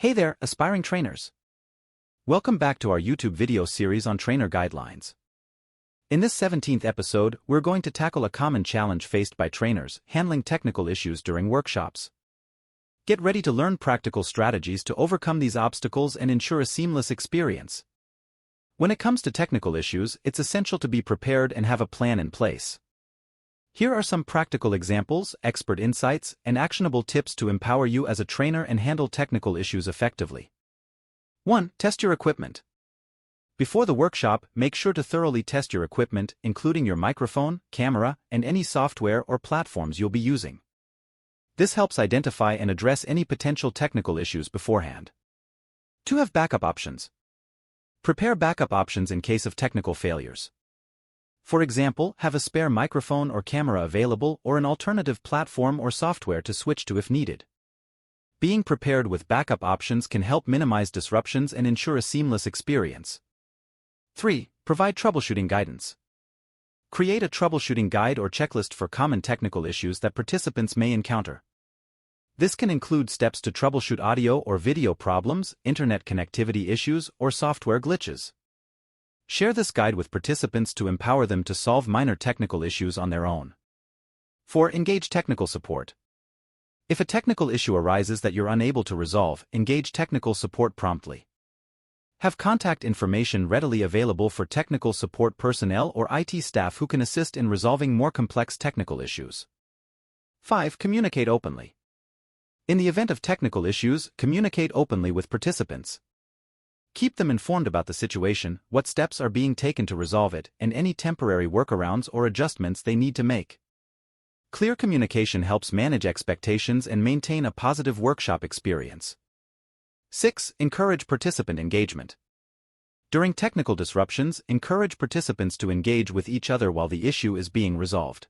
Hey there, aspiring trainers. Welcome back to our YouTube video series on trainer guidelines. In this 17th episode, we're going to tackle a common challenge faced by trainers handling technical issues during workshops. Get ready to learn practical strategies to overcome these obstacles and ensure a seamless experience. When it comes to technical issues, it's essential to be prepared and have a plan in place. Here are some practical examples, expert insights, and actionable tips to empower you as a trainer and handle technical issues effectively. 1. Test your equipment. Before the workshop, make sure to thoroughly test your equipment, including your microphone, camera, and any software or platforms you'll be using. This helps identify and address any potential technical issues beforehand. 2. Have backup options. Prepare backup options in case of technical failures. For example, have a spare microphone or camera available or an alternative platform or software to switch to if needed. Being prepared with backup options can help minimize disruptions and ensure a seamless experience. 3. Provide troubleshooting guidance. Create a troubleshooting guide or checklist for common technical issues that participants may encounter. This can include steps to troubleshoot audio or video problems, internet connectivity issues, or software glitches. Share this guide with participants to empower them to solve minor technical issues on their own. 4. Engage technical support. If a technical issue arises that you're unable to resolve, engage technical support promptly. Have contact information readily available for technical support personnel or IT staff who can assist in resolving more complex technical issues. 5. Communicate openly. In the event of technical issues, communicate openly with participants. Keep them informed about the situation, what steps are being taken to resolve it, and any temporary workarounds or adjustments they need to make. Clear communication helps manage expectations and maintain a positive workshop experience. 6. Encourage participant engagement. During technical disruptions, encourage participants to engage with each other while the issue is being resolved.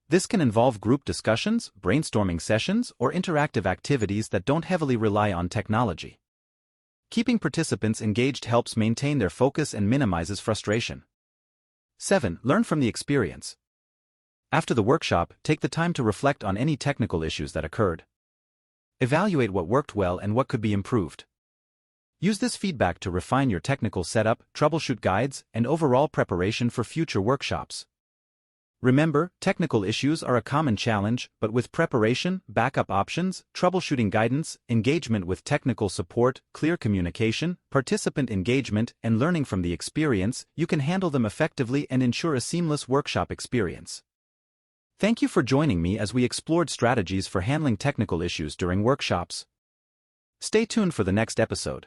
This can involve group discussions, brainstorming sessions, or interactive activities that don't heavily rely on technology. Keeping participants engaged helps maintain their focus and minimizes frustration. 7. Learn from the experience. After the workshop, take the time to reflect on any technical issues that occurred. Evaluate what worked well and what could be improved. Use this feedback to refine your technical setup, troubleshoot guides, and overall preparation for future workshops. Remember, technical issues are a common challenge, but with preparation, backup options, troubleshooting guidance, engagement with technical support, clear communication, participant engagement, and learning from the experience, you can handle them effectively and ensure a seamless workshop experience. Thank you for joining me as we explored strategies for handling technical issues during workshops. Stay tuned for the next episode.